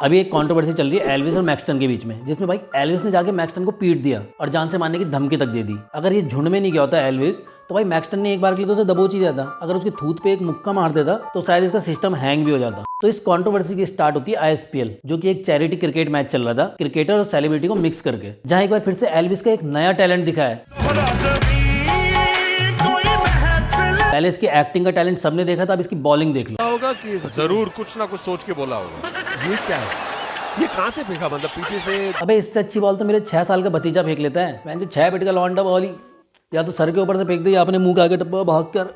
अभी एक कंट्रोवर्सी चल रही है एल्विस और मैक्सटन के बीच में, जिसमें भाई एल्विस ने जाके मैक्सटन को पीट दिया और जान से मारने की धमकी तक दे दी। अगर ये झुंड में नहीं गया होता एल्विस, तो भाई मैक्सटन ने एक बार के लिए तो उसे दबोच ही जाता। अगर उसकी थूत पे एक मुक्का मार देता तो शायद इसका सिस्टम हैंग भी हो जाता। तो इस कंट्रोवर्सी की स्टार्ट होती है ISPL, जो कि एक चैरिटी क्रिकेट मैच चल रहा था क्रिकेटर और सेलिब्रिटी को मिक्स करके, जहां एक बार फिर से एल्विस का एक नया टैलेंट दिखा है। पहले इसकी एक्टिंग का टैलेंट सबने देखा था, अब इसकी बॉलिंग देख लो। होगा कि जरूर कुछ ना कुछ सोच के बोला होगा। ये क्या है? ये कहां से फेंका? मतलब पीछे से? अबे इससे अच्छी बॉल तो मेरे 6 साल का भतीजा फेंक लेता है। मैंने 6 फीट का लौंडा बॉल ही या तो सर के ऊपर से फेंक दे या अपने मुंह के आगे टप्पा भाग कर।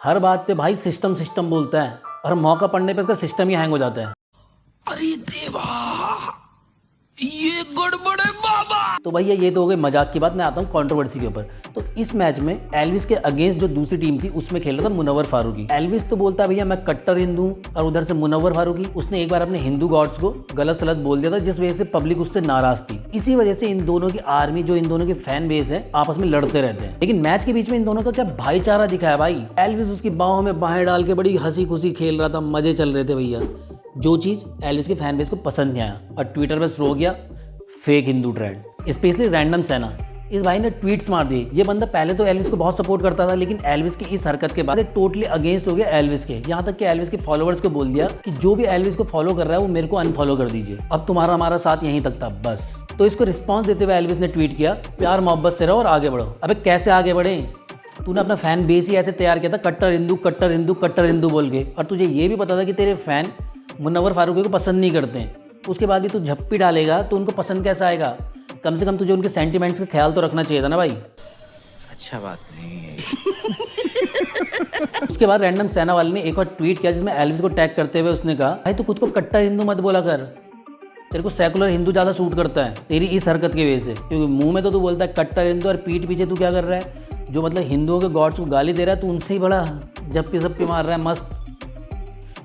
हर बात पे भाई सिस्टम सिस्टम बोलता है और मौका पड़ने पे इसका सिस्टम ही हैंग हो जाता है। अरे देवा, ये गड़बड़ है बाबा। तो भैया ये तो हो गई मजाक की बात, मैं आता हूँ कंट्रोवर्सी के ऊपर। तो इस मैच में एल्विस के अगेंस्ट जो दूसरी टीम थी उसमें खेल रहा था मुनव्वर फारूकी। एल्विस तो बोलता है भैया मैं कट्टर हिंदू, और उधर से मुनव्वर फारूकी उसने एक बार अपने हिंदू गॉड्स को गलत सलत बोल दिया था, जिस वजह से पब्लिक उससे नाराज थी। इसी वजह से इन दोनों की आर्मी, जो इन दोनों की फैन बेस है, आपस में लड़ते रहते हैं। लेकिन मैच के बीच में इन दोनों का क्या भाईचारा दिखा है भाई। एल्विस उसकी बाहों में बाहें डाल के बड़ी हंसी खुशी खेल रहा था, मजे चल रहे थे भैया। जो चीज एल्विस के फैन बेस को पसंद नहीं आया और ट्विटर पर शुरू हो गया fake Hindu trend, specially random सेना। इस भाई ने ट्वीट्स मार दिए। ये बंदा पहले तो एल्विस को बहुत सपोर्ट करता था, लेकिन एल्विस की इस हरकत के बाद टोटली अगेंस्ट हो गया एल्विस के। यहाँ तक कि एल्विस के फॉलोअर्स को बोल दिया कि जो भी एल्विस को फॉलो कर रहा है वो मेरे को अनफॉलो कर दीजिए, अब तुम्हारा हमारा साथ यहीं तक था बस। तो इसको रिस्पॉन्स देते हुए एल्विस ने ट्वीट किया, प्यार मोहब्बत से रहो और आगे बढ़ो। अबे कैसे आगे बढ़े? तूने अपना फैन बेस ही ऐसे तैयार किया था, कट्टर हिंदू कट्टर हिंदू कट्टर हिंदू बोल के, और तुझे ये भी पता था कि तेरे फैन मुनव्वर फारूकी को पसंद नहीं करते हैं। उसके बाद भी तू झप्पी डालेगा तो उनको पसंद कैसा आएगा? कम से कम तुझे उनके सेंटिमेंट्स का ख्याल तो रखना चाहिए था ना भाई। अच्छा बात नहीं है। उसके बाद रैंडम सेना वाले ने एक और ट्वीट किया, जिसमें एल्विस को टैग करते हुए उसने कहा, भाई तू खुद को कट्टर हिंदू मत बोला कर, तेरे को सेकुलर हिंदू ज़्यादा सूट करता है तेरी इस हरकत की वजह से। क्योंकि मुंह में तो तू बोलता है कट्टर हिंदू और पीठ पीछे तू क्या कर रहा है, जो मतलब हिंदुओं के गॉड्स को गाली दे रहा है, तू उनसे ही बड़ा जप्पी सप्पी मार रहा है मस्त।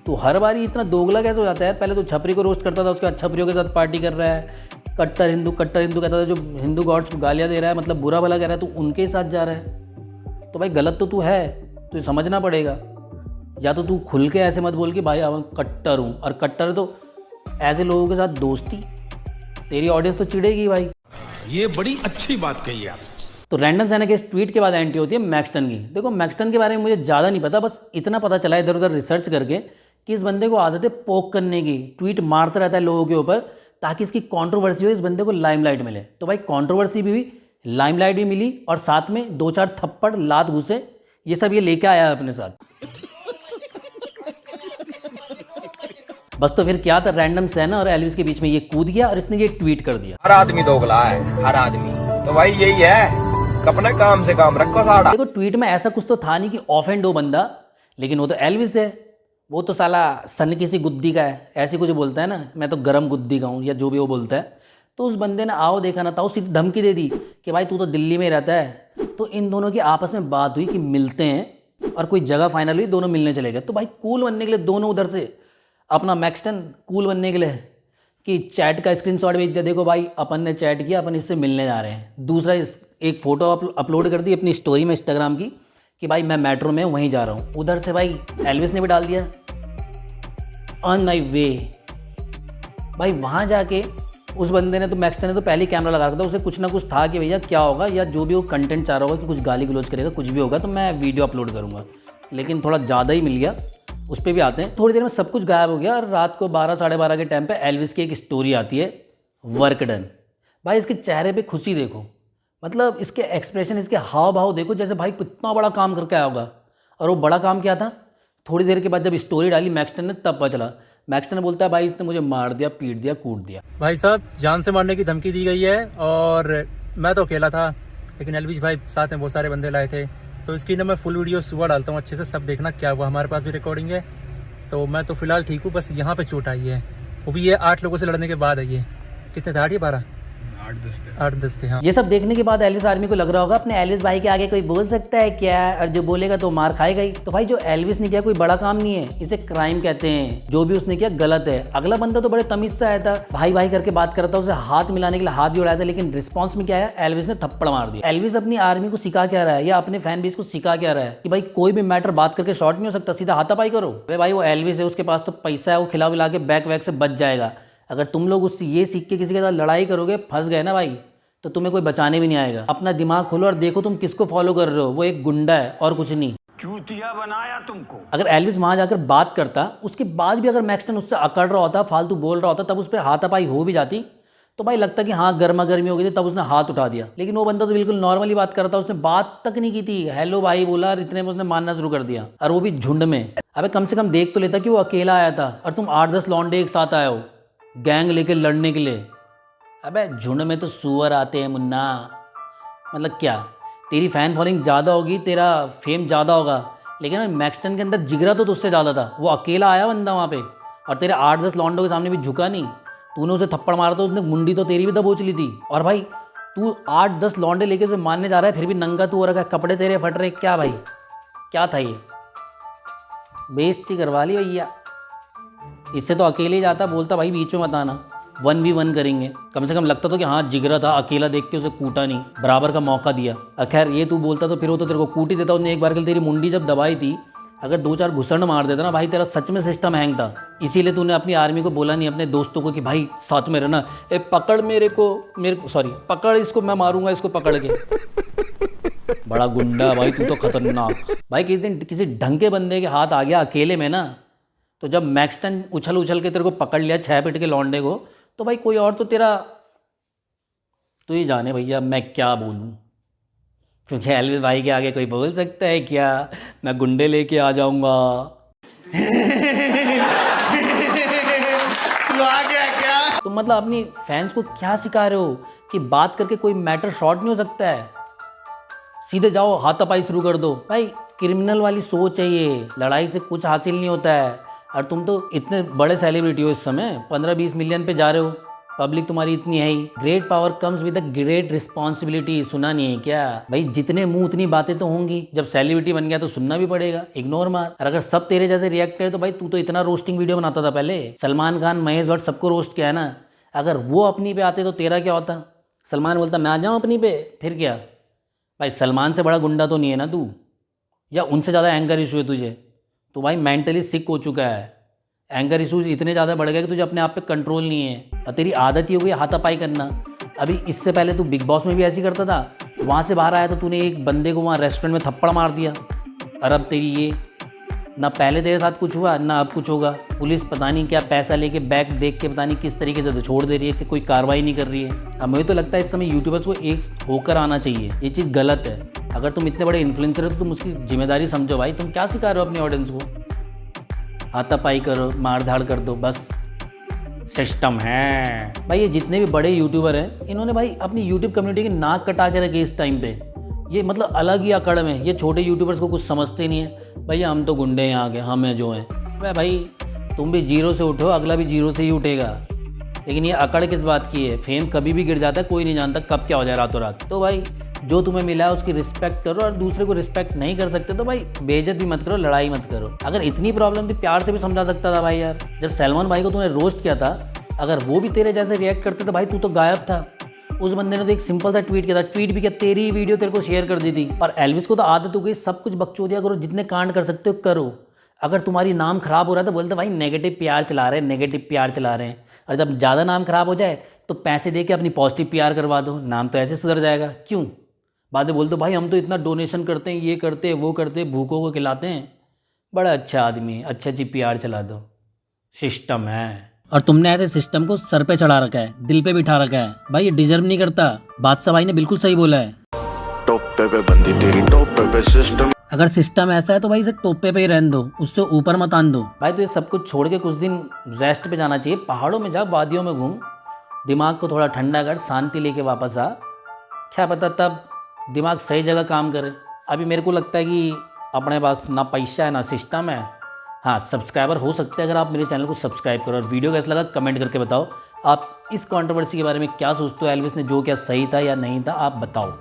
तो हर बार इतना दोगला कैसे हो जाता है यार? पहले तो छपरी को रोस्ट करता था, उसके बाद छपरियों के साथ पार्टी कर रहा है, कट्टर हिंदू कहता था, जो हिंदू गॉड्स को गालियाँ दे रहा है, मतलब बुरा भला कह रहा है, तो उनके साथ जा रहा है। तो भाई गलत तो तू है, तुझे समझना पड़ेगा। या तो तू खुल के ऐसे मत बोल कि भाई अब कट्टर हूँ, और कट्टर तो ऐसे लोगों के साथ दोस्ती, तेरी ऑडियंस तो चिढ़ेगी भाई। ये बड़ी अच्छी बात कही आप। तो रैंडम सेना के इस ट्वीट के बाद एंट्री होती है मैक्सटन की। देखो मैक्सटन के बारे में मुझे ज़्यादा नहीं पता, बस इतना पता चला इधर उधर रिसर्च करके कि इस बंदे को आदत है पोक करने की, ट्वीट मारता रहता है लोगों के ऊपर ताकि इसकी कंट्रोवर्सी हो, इस बंदे को लाइमलाइट मिले। तो भाई कंट्रोवर्सी भी हुई, लाइमलाइट भी मिली, और साथ में 2-4 थप्पड़ लात घुसे, ये सब ये लेके आया है अपने साथ। बस तो फिर क्या था, रैंडम सेना और एल्विस के बीच में ये कूद गया और इसने ये ट्वीट कर दिया। हर आदमी दोगला है, हर आदमी। तो भाई यही है, अपने काम से काम रखो साड़ा। देखो ट्वीट में ऐसा कुछ तो था नहीं कि ऑफेंड हो बंदा, लेकिन वो तो एल्विस है, वो तो साला सन किसी गुद्दी का है, ऐसे कुछ बोलता है ना, मैं तो गरम गुद्दी का हूँ या जो भी वो बोलता है। तो उस बंदे ने आओ देखा ना था, उसी धमकी दे दी कि भाई तू तो दिल्ली में रहता है। तो इन दोनों की आपस में बात हुई कि मिलते हैं, और कोई जगह फाइनल हुई, दोनों मिलने चले गए। तो भाई कूल बनने के लिए दोनों उधर से अपना मैक्सटन कूल बनने के लिए कि चैट का स्क्रीनशॉट भेज दिया, देखो भाई अपन ने चैट किया, अपन इससे मिलने जा रहे हैं। दूसरा एक फ़ोटो अपलोड कर दी अपनी स्टोरी में इंस्टाग्राम की कि भाई मैं मेट्रो में वहीं जा रहा हूँ। उधर से भाई एल्विस ने भी डाल दिया ऑन माई वे। भाई वहाँ जाके उस बंदे ने तो मैक्सटन ने तो पहले ही कैमरा लगा रखा था, उसे कुछ ना कुछ था कि भैया क्या होगा, या जो भी वो कंटेंट चाह रहा होगा कि कुछ गाली गलौज करेगा, कुछ भी होगा तो मैं वीडियो अपलोड करूँगा। लेकिन थोड़ा ज़्यादा ही मिल गया, उस पर भी आते हैं। थोड़ी देर में सब कुछ गायब हो गया, और रात को 12-12:30 के टाइम पे एल्विस की एक स्टोरी आती है, वर्क डन। भाई इसके चेहरे पे खुशी देखो, मतलब इसके एक्सप्रेशन, इसके हाव भाव देखो, जैसे भाई कितना बड़ा काम करके आया होगा। और वो बड़ा काम क्या था, थोड़ी देर के बाद जब स्टोरी डाली मैक्सटन ने, तब पता चला। मैक्सटन ने बोलता है भाई इसने मुझे मार दिया, पीट दिया, कूट दिया। भाई साहब जान से मारने की धमकी दी गई है, और मैं तो अकेला था, लेकिन एल्विस भाई साथ में बहुत सारे बंदे लाए थे। तो इसकी ना मैं फुल वीडियो सुबह डालता हूँ, अच्छे से सब देखना क्या हुआ। हमारे पास भी रिकॉर्डिंग है। तो मैं तो फिलहाल ठीक हूँ, बस यहाँ पे चोट आई है, वो भी ये 8 लोगों से लड़ने के बाद है। ये कितने थे, 8 या 12? 8 10 थे हाँ। ये सब देखने के बाद एल्विस आर्मी को लग रहा होगा अपने एल्विस भाई के आगे कोई बोल सकता है क्या, और जो बोलेगा तो मार खाएगा ही। तो भाई जो एल्विस ने किया कोई बड़ा काम नहीं है, इसे क्राइम कहते हैं। जो भी उसने किया गलत है। अगला बंदा तो बड़े तमीज से आया था, भाई भाई करके बात करता था, उसे हाथ मिलाने के लिए हाथ भी उड़ाया था, लेकिन रिस्पॉन्स में क्या है, एल्विस ने थप्पड़ मार दिया। एल्विस अपनी आर्मी को सिखा क्या रहा है या अपने फैन बेस को सिखा क्या रहा है कि भाई कोई भी मैटर बात करके शॉर्ट नहीं हो सकता, सीधा हाथापाई करो। भाई वो एल्विस है, उसके पास तो पैसा है, वो खिला विला के बैक वैक से बच जाएगा। अगर तुम लोग उससे ये सीख के किसी के साथ लड़ाई करोगे, फंस गए ना भाई, तो तुम्हें कोई बचाने भी नहीं आएगा। अपना दिमाग खोलो और देखो तुम किसको फॉलो कर रहे हो, वो एक गुंडा है और कुछ नहीं। चूतिया बनाया तुमको। अगर एल्विस वहां जाकर बात करता, उसके बाद भी अगर मैक्सटन उससे अकड़ रहा होता, फालतू बोल रहा होता, तब उस पर हाथापाई हो भी जाती, तो भाई लगता कि हाँ गर्मा गर्मी हो गई थी, तब उसने हाथ उठा दिया। लेकिन वो बंदा तो बिल्कुल नॉर्मली बात कर रहा था, उसने बात तक नहीं की थी, हेलो भाई बोला और इतने में उसने मारना शुरू कर दिया, और वो भी झुंड में। अबे कम से कम देख तो लेता कि वो अकेला आया था और तुम 8-10 लौंडे एक साथ आए हो गैंग लेके लड़ने के लिए। अबे झुंड में तो सुअर आते हैं मुन्ना। मतलब क्या, तेरी फैन फॉलोइंग ज़्यादा होगी, तेरा फेम ज़्यादा होगा, लेकिन मैक्सटन के अंदर जिगरा तो तुझसे ज़्यादा था। वो अकेला आया बंदा वहाँ पे और तेरे 8-10 लौंडों के सामने भी झुका नहीं। तूने उसे थप्पड़ मारा तो उसने मुंडी तो तेरी भी दबोच ली थी। और भाई तू 8-10 लौंडे लेके उसे मारने जा रहा है, फिर भी नंगा तू हो रखा है, कपड़े तेरे फट रहे। क्या भाई क्या था ये, बेइज्जती करवा ली भैया। इससे तो अकेले ही जाता, बोलता भाई बीच में मत आना, 1v1 करेंगे। कम से कम लगता तो कि हाँ जिगरा था, अकेला देख के उसे कूटा नहीं, बराबर का मौका दिया। खैर ये तू बोलता तो फिर वो तो तेरे को कूट ही देता। उसने एक बार के लिए तेरी मुंडी जब दबाई थी, अगर 2-4 घुसड़ मार देता ना भाई, तेरा सच में सिस्टम हैंग था। इसीलिए तूने अपनी आर्मी को बोला नहीं, अपने दोस्तों को कि भाई साथ में रहना, ए पकड़ मेरे को सॉरी पकड़ इसको, मैं मारूंगा इसको पकड़ के। बड़ा गुंडा भाई तू तो खतरनाक। भाई किसी दिन किसी ढंग के बंदे के हाथ आ गया अकेले में ना, तो जब मैक्सटन उछल के तेरे को पकड़ लिया 6 फीट के लौंडे को, तो भाई कोई और तो तेरा, तो ही जाने भैया मैं क्या बोलूँ। क्योंकि एल्विस भाई के आगे कोई बोल सकता है क्या, मैं गुंडे लेके आ जाऊंगा। तू आ गया क्या? तो मतलब अपनी फैंस को क्या सिखा रहे हो कि बात करके कोई मैटर शॉर्ट नहीं हो सकता है, सीधे जाओ हाथापाई शुरू कर दो। भाई क्रिमिनल वाली सोच है ये, लड़ाई से कुछ हासिल नहीं होता है। और तुम तो इतने बड़े सेलिब्रिटी हो इस समय, 15-20 मिलियन पे जा रहे हो, पब्लिक तुम्हारी इतनी है ही। Great power comes with a great responsibility, सुना नहीं है क्या भाई? जितने मुंह उतनी बातें तो होंगी, जब सेलिब्रिटी बन गया तो सुनना भी पड़ेगा, इग्नोर मार। और अगर सब तेरे जैसे रिएक्ट करे तो भाई तू तो इतना रोस्टिंग वीडियो बनाता था पहले, सलमान खान महेश भट्ट सबको रोस्ट किया है ना। अगर वो अपनी पे आते तो तेरा क्या होता? सलमान बोलता मैं आ जाऊँ अपनी पे, फिर क्या भाई? सलमान से बड़ा गुंडा तो नहीं है ना तू, या उनसे ज़्यादा एंगर इशू है तुझे? तो भाई मेंटली सिक हो चुका है, एंगर इशूज इतने ज़्यादा बढ़ गए कि तुझे अपने आप पे कंट्रोल नहीं है, और तेरी आदत ही हो गई हाथापाई करना। अभी इससे पहले तू बिग बॉस में भी ऐसी करता था, वहाँ से बाहर आया तो तूने एक बंदे को वहाँ रेस्टोरेंट में थप्पड़ मार दिया। और अब तेरी ये, ना पहले तेरे साथ कुछ हुआ ना अब कुछ होगा। पुलिस पता नहीं क्या पैसा लेके बैग देख के पता नहीं किस तरीके से तो छोड़ दे रही है कि कोई कार्रवाई नहीं कर रही है। अब मुझे तो लगता है इस समय यूट्यूबर्स को एक होकर आना चाहिए, ये चीज़ गलत है। अगर तुम इतने बड़े इन्फ्लुएंसर हो तो तुम उसकी जिम्मेदारी समझो भाई। तुम क्या सिखा रहे हो अपनी ऑडियंस को? हाथापाई करो, मार धाड़ कर दो, बस सिस्टम है भाई। ये जितने भी बड़े यूट्यूबर हैं, इन्होंने भाई अपनी यूट्यूब कम्युनिटी की नाक कटा के रखी इस टाइम पे। ये मतलब अलग ही अकड़ में, ये छोटे यूट्यूबर्स को कुछ समझते नहीं है। भैया हम तो गुंडे हैं यहाँ के, हमें जो हैं भाई तुम भी जीरो से उठो, अगला भी जीरो से ही उठेगा। लेकिन ये अकड़ किस बात की है? फेम कभी भी गिर जाता है, कोई नहीं जानता कब क्या हो जाए रातों रात। तो भाई जो तुम्हें मिला है उसकी रिस्पेक्ट करो, और दूसरे को रिस्पेक्ट नहीं कर सकते तो भाई बेइज्जत भी मत करो, लड़ाई मत करो। अगर इतनी प्रॉब्लम थी प्यार से भी समझा सकता था भाई यार। जब सलमान भाई को तूने रोस्ट किया था, अगर वो भी तेरे जैसे रिएक्ट करते तो भाई तू तो गायब था। उस बंदे ने तो एक सिंपल सा ट्वीट किया था, ट्वीट भी क्या, तेरी वीडियो तेरे को शेयर कर दी थी। और एल्विस को तो आदत हो गई सब कुछ बकचोदिया करो, जितने कांड कर सकते हो करो। अगर तुम्हारी नाम खराब हो रहा है तो बोलते भाई नेगेटिव पीआर चला रहे हैं, नेगेटिव पीआर चला रहे हैं। और जब ज़्यादा नाम खराब हो जाए तो पैसे दे के अपनी पॉजिटिव पीआर करवा दो, नाम तो ऐसे सुधर जाएगा। क्यों बाद में बोल दो भाई हम तो इतना डोनेशन करते हैं, ये करते हैं, वो करते हैं, भूखों को खिलाते हैं, बड़ा अच्छा आदमी है, अच्छी पीआर चला दो, सिस्टम है। और तुमने ऐसे सिस्टम को सर पे चढ़ा रखा है, दिल पे बिठा रखा है भाई, ये डिजर्व नहीं करता। बादशाह भाई ने बिल्कुल सही बोला है, टोपे पे बंदी तेरी टोपे पे सिस्टम। अगर सिस्टम ऐसा है तो भाई इसे टोपे पे ही रहने दो, उससे ऊपर मत आन दो भाई। तो ये सब कुछ छोड़ के कुछ दिन रेस्ट पे जाना चाहिए, पहाड़ों में जा, वादियों में घूम, दिमाग को थोड़ा ठंडा कर, शांति लेके वापस आ। क्या पता तब दिमाग सही जगह काम करे। अभी मेरे को लगता है कि अपने पास ना पैसा है ना सिस्टम है। हाँ सब्सक्राइबर हो सकते हैं अगर आप मेरे चैनल को सब्सक्राइब करो। और वीडियो कैसा लगा कमेंट करके बताओ। आप इस कंट्रोवर्सी के बारे में क्या सोचते हो? एल्विस ने जो क्या सही था या नहीं था, आप बताओ।